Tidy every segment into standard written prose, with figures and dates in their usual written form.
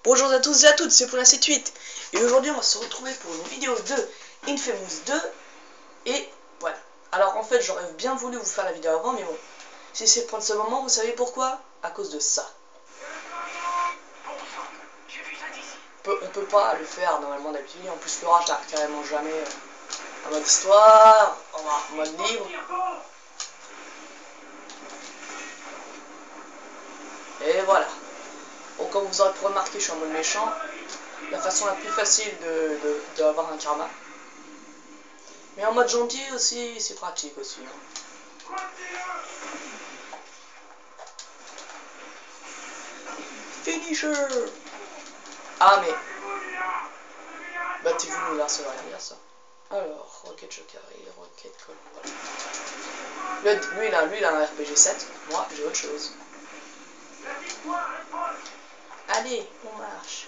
Bonjour à tous et à toutes, c'est pour la 7-8 et aujourd'hui on va se retrouver pour une vidéo de Infamous 2 et voilà. Alors en fait j'aurais bien voulu vous faire la vidéo avant mais bon, j'ai essayé de prendre ce moment, vous savez pourquoi? À cause de ça. On peut pas le faire normalement d'habitude, en plus le rage n'arrive carrément jamais en mode histoire, en mode libre. Et voilà. Bon, comme vous aurez pu remarquer, je suis en mode méchant. La façon la plus facile d'avoir un karma. Mais en mode gentil aussi, c'est pratique aussi. Hein. Finisher. Ah mais... battez-vous l'univers, ça va rien dire ça. Alors, Rocket Chocari, Rocket Call, voilà. Lui il a un RPG 7, moi j'ai autre chose. Allez, on marche.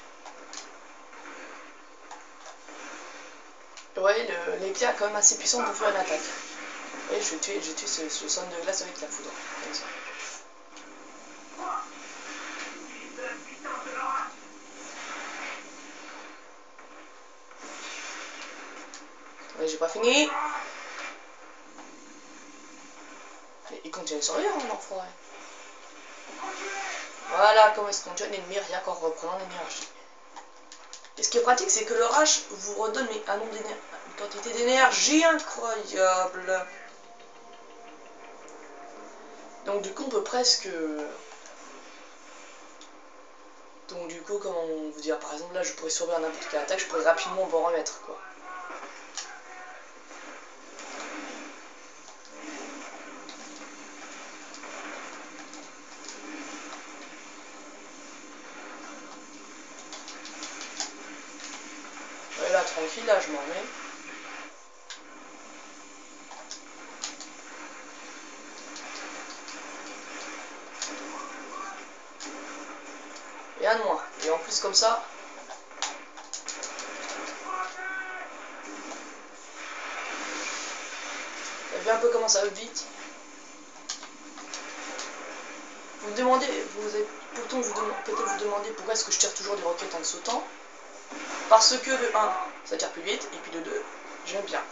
Ouais, l'éclair est quand même assez puissant pour faire une attaque. Et j'ai tué ce son de glace avec la foudre, comme ça. Ouais, j'ai pas fini. Mais il continue sans rien, mon enfoiré. Voilà comment est-ce qu'on tue un ennemi rien qu'en reprenant l'énergie. Et ce qui est pratique, c'est que le rage vous redonne une quantité d'énergie incroyable. Donc du coup, on peut presque... Donc du coup, comment vous dire, par exemple, là, je pourrais survivre à n'importe quelle attaque, je pourrais rapidement m'en remettre, quoi. Ouais, là, tranquille, là, je m'en remets. Et un de moins. Et en plus, comme ça... Vous avez vu un peu comment ça va vite. Vous demandez, peut-être vous demandez pourquoi est-ce que je tire toujours des roquettes en sautant. Parce que de 1, ça tire plus vite, et puis de 2, j'aime bien.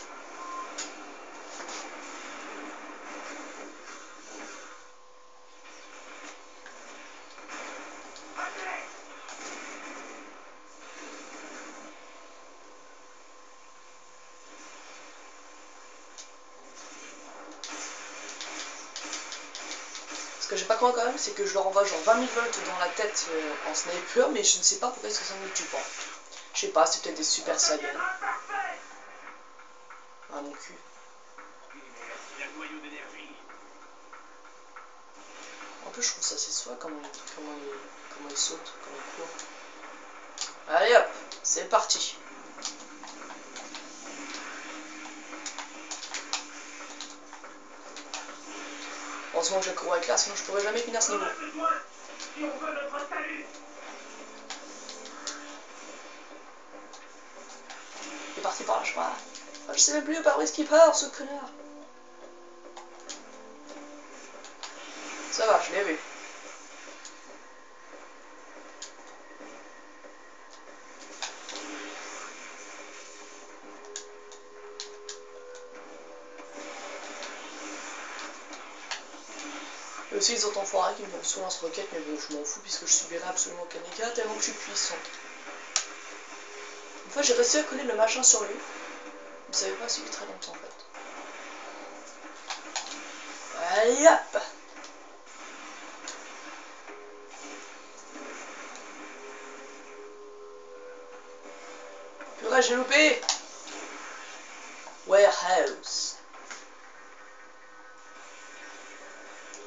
Ce que j'ai pas compris quand même, c'est que je leur envoie genre 20 000 volts dans la tête en sniper, mais je ne sais pas pourquoi est-ce que ça ne me tue pas. Je sais pas, c'est peut-être des super saiyans. Ah mon cul. En plus je trouve ça c'est soit comment il saute, comment il court. Allez hop, c'est parti. Heureusement que je cours avec là, sinon je pourrais jamais finir ce niveau. Il est parti par là, je crois. Ah, je sais même plus par où est-ce qu'il part, ce connard. Ça va, je l'ai vu. Et aussi les autres enfoirés qui me donnent sur lance-roquette, mais bon, je m'en fous puisque je subirai absolument aucun dégât tellement que je suis puissante. Une fois, j'ai réussi à coller le machin sur lui. Vous savez pas, suivi très longtemps en fait. Allez hop! Purée, j'ai loupé! Warehouse.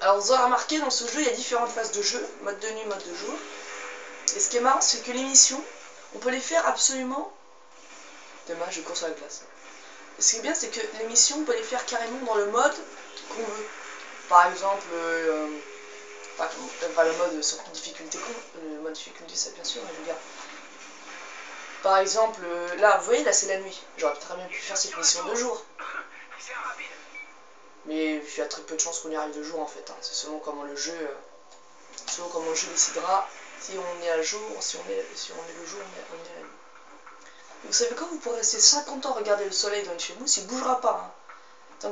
Alors vous aurez remarqué, dans ce jeu, il y a différentes phases de jeu, mode de nuit, mode de jour. Et ce qui est marrant, c'est que les missions, on peut les faire absolument... Dommage, je cours sur la glace. Et ce qui est bien, c'est que les missions, on peut les faire carrément dans le mode qu'on veut. Par exemple, le mode sur difficulté le mode difficulté, ça bien sûr, mais je veux dire... Par exemple, là, vous voyez, là c'est la nuit. J'aurais très bien pu faire cette mission de jour. Mais il y a très peu de chances qu'on y arrive de jour en fait. Hein. C'est selon comment le jeu décidera Si on est à jour, si on est le jour, on est la nuit. Et vous savez quoi, vous pourrez rester 50 ans à regarder le soleil dans chez vous, il ne bougera pas, hein, tant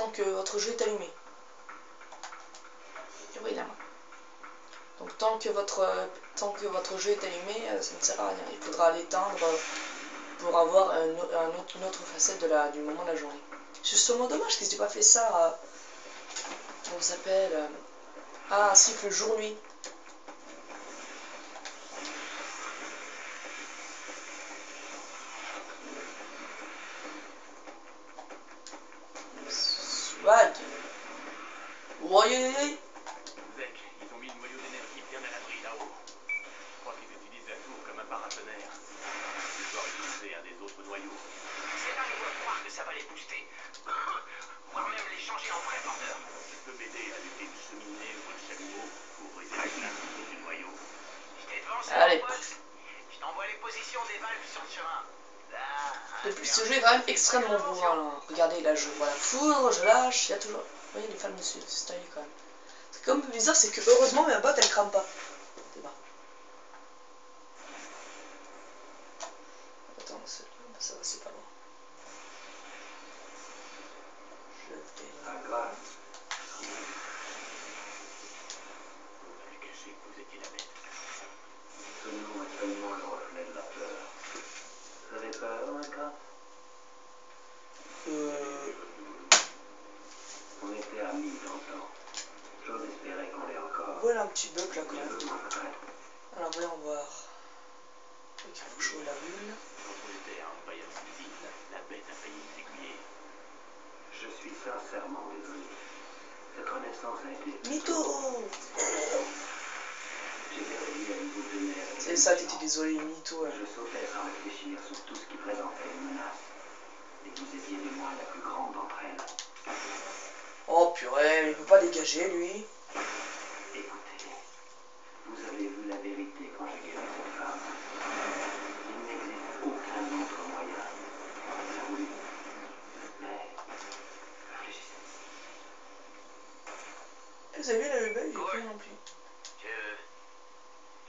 que votre jeu est allumé. Et oui, là. Donc tant que votre jeu est allumé, ça ne sert à rien. Il faudra l'éteindre pour avoir une autre facette du moment de la journée. C'est justement dommage qu'ils n'aient pas fait ça. Comment ça s'appelle un cycle jour-nuit. Swag. Oui. Zek, ils ont mis le noyau d'énergie bien à l'abri là-haut. Je crois qu'ils utilisent la tour comme un paratonnerre. Ils doivent utiliser un des autres noyaux. C'est dingue de croire que ça va les booster. Voire même les changer en vrais porteurs. Tu peux m'aider à lutter le cheminée ou le chalumeau pour briser la glace autour du noyau. Je t'ai devancé, Allez. mon pote. Je t'envoie les positions des valves sur le chemin. Depuis, ce jeu est quand même extrêmement bourrin. Là. Regardez, là, je vois la foudre, je lâche, il y a toujours... Vous voyez, les femmes dessus, c'est stylé quand même. Ce qui est comme bizarre, c'est que heureusement, ma botte, elle crame pas. Attends, ça va, c'est pas loin. Je vais... On avait caché que vous étiez la bête. Ce nom est seulement le reflet de la peur. Vous avez peur, Mika? On était amis longtemps. J'ose espérer qu'on l'est encore. Voilà un petit bug là quand même. Je me manquerai. Alors voyons voir. Il faut jouer la bulle. Quand on était à Empire City, la bête a failli nous aiguiller. Je suis sincèrement désolé. Cette renaissance a été... Mytho. J'étais réduit à une boule de neige. C'est ça, t'étais désolé, mytho. Je sautais sans réfléchir sur tout ce qui présentait une menace. Et vous étiez du moins la plus grande d'entre elles. Oh purée, mais il peut pas dégager lui. Écoutez, vous avez vu la vérité quand j'ai guéri cette femme. Il n'existe aucun autre moyen. Oui, mais réfléchissez. Vous avez vu la bug, j'ai plus non plus.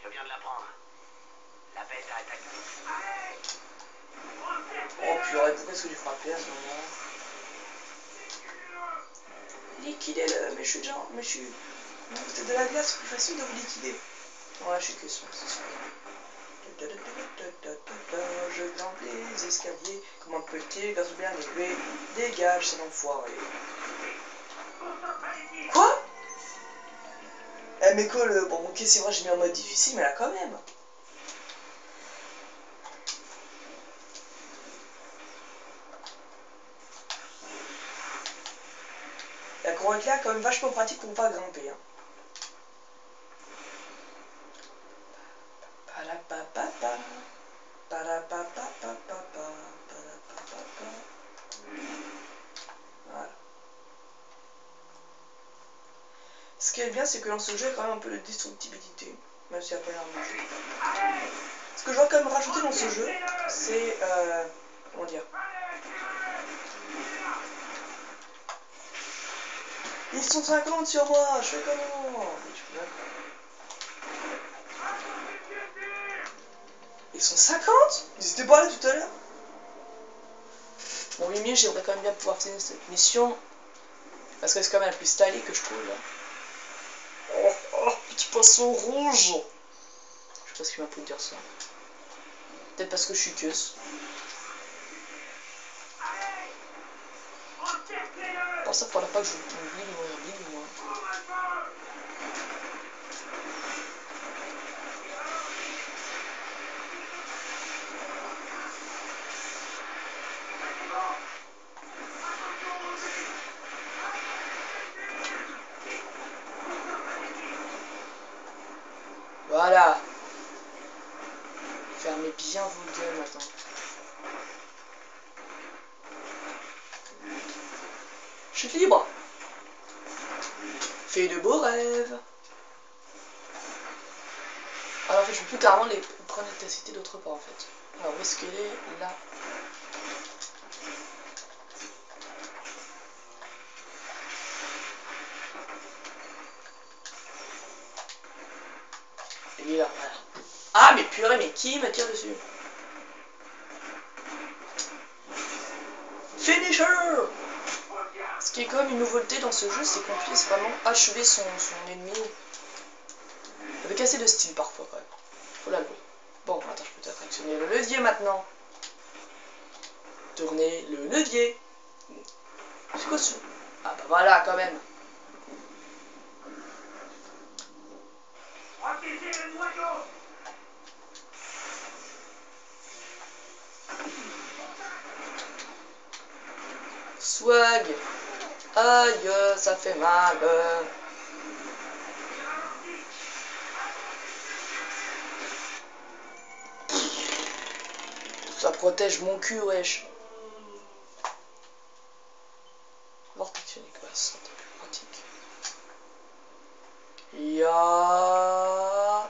Je viens de l'apprendre. La bête a attaqué. Oh purée, pourquoi est-ce que j'ai frappé à ce moment? Liquidez-le, mais je suis genre... Mais je suis... Vous êtes de la glace, c'est plus facile de vous liquider. Ouais, je suis que ça, c'est ça. Je grimpe les escaliers comme un petit garçon bien élevé. Dégage, c'est l'enfoiré. Quoi? Eh mais quoi le... Bon ok c'est vrai j'ai mis en mode difficile mais là quand même. La cour éclair est quand même vachement pratique pour pas grimper. Hein. Voilà. Ce qui est bien, c'est que dans ce jeu, il y a quand même un peu de destructibilité, même s'il n'y a pas l'air de jeu. Ce que je dois quand même rajouter dans ce jeu, c'est... comment dire? Ils sont 50 sur moi, je fais comment? Ils sont 50? Ils étaient pas là tout à l'heure? Bon, Mimi, j'aimerais quand même bien pouvoir finir cette mission. Parce que c'est quand même la plus stylée que je trouve là. Oh, petit poisson rouge! Je sais pas ce qu'il m'a pu dire ça. Peut-être parce que je suis queuse. Pour ça, faudra pas que je oublie moi. Voilà. Fermez bien vos gueules maintenant. Je suis libre. Fais de beaux rêves. Alors en fait je peux plus carrément les prendre l'électricité d'autre part en fait. Alors où est-ce qu'elle est? Là. Et celui-là, voilà. Ah, mais purée, mais qui me tire dessus? Finisher! Ce qui est quand même une nouveauté dans ce jeu, c'est qu'on puisse vraiment achever son ennemi avec assez de style parfois quand même. Faut l'avouer. Bon, attends, je peux peut-être actionner le levier maintenant. Tourner le levier. C'est quoi ce... Ah bah voilà quand même. Swag. Aïe, ça fait mal. Ça protège mon cul, wesh. Vortex unique, ouais, c'est un peu plus pratique. Ya.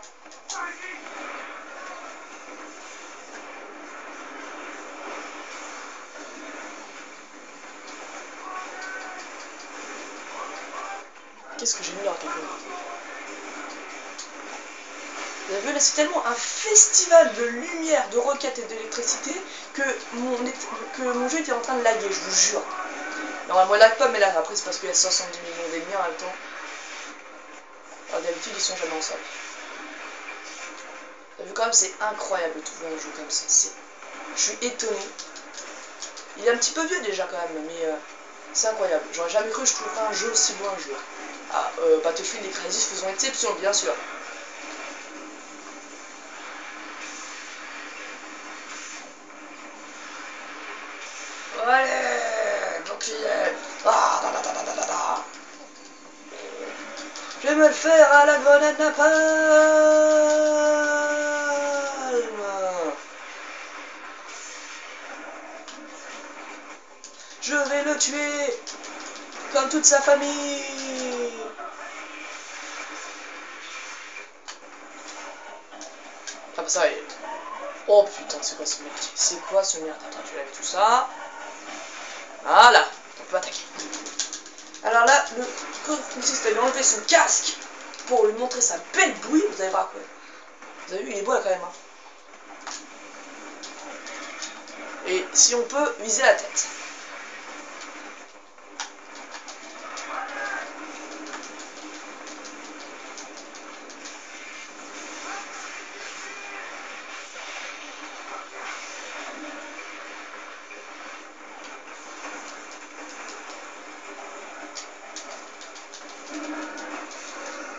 Qu'est-ce que j'ai mis là, quelque chose? Vous avez vu, là, c'est tellement un festival de lumière, de roquettes et d'électricité que mon jeu était en train de laguer, je vous jure. Normalement, il lag pas, mais là, après, c'est parce qu'il y a 70 millions d'ennemis en même temps. Alors, d'habitude, ils sont jamais ensemble. Vous avez vu, quand même, c'est incroyable de trouver un jeu comme ça. Je suis étonné. Il est un petit peu vieux déjà, quand même, mais c'est incroyable. J'aurais jamais cru que je trouverais un jeu aussi beau un jour. Ah, Battlefield et Crysis faisant exception, bien sûr. Allez, bouclier. Ah, da, da, da, da, da, da. Je vais me le faire à la grenade napalm. Je vais le tuer comme toute sa famille. Ah bah ça y est. Oh putain, c'est quoi ce merde? C'est quoi ce merde? Attends, je vais laver tout ça. Voilà, on peut attaquer. Alors là, le code consiste à lui enlever son casque pour lui montrer sa belle bouille. Vous allez voir quoi. Vous avez vu, il est beau là quand même. Hein. Et si on peut, viser la tête.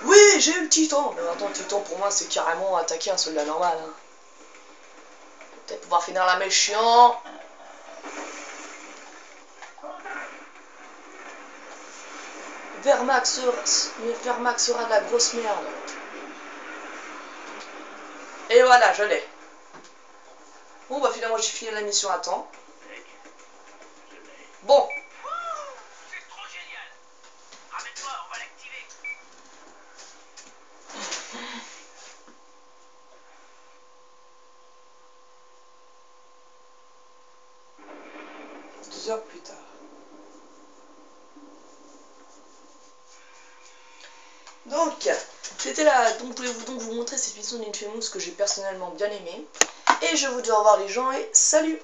Oui, j'ai eu le titan. Mais attends, le titan pour moi c'est carrément attaquer un soldat normal. Hein. Peut-être pouvoir finir la mèche chiant. Vermax sera de la grosse merde. Et voilà, je l'ai. Bon bah finalement j'ai fini la mission à temps. Bon. C'est trop génial. Ramène-toi, on va l'activer. 2 heures plus tard. Donc, c'était là, donc je voulais vous montrer cette mission d'Infamous que j'ai personnellement bien aimé. Et je vous dis au revoir les gens et salut!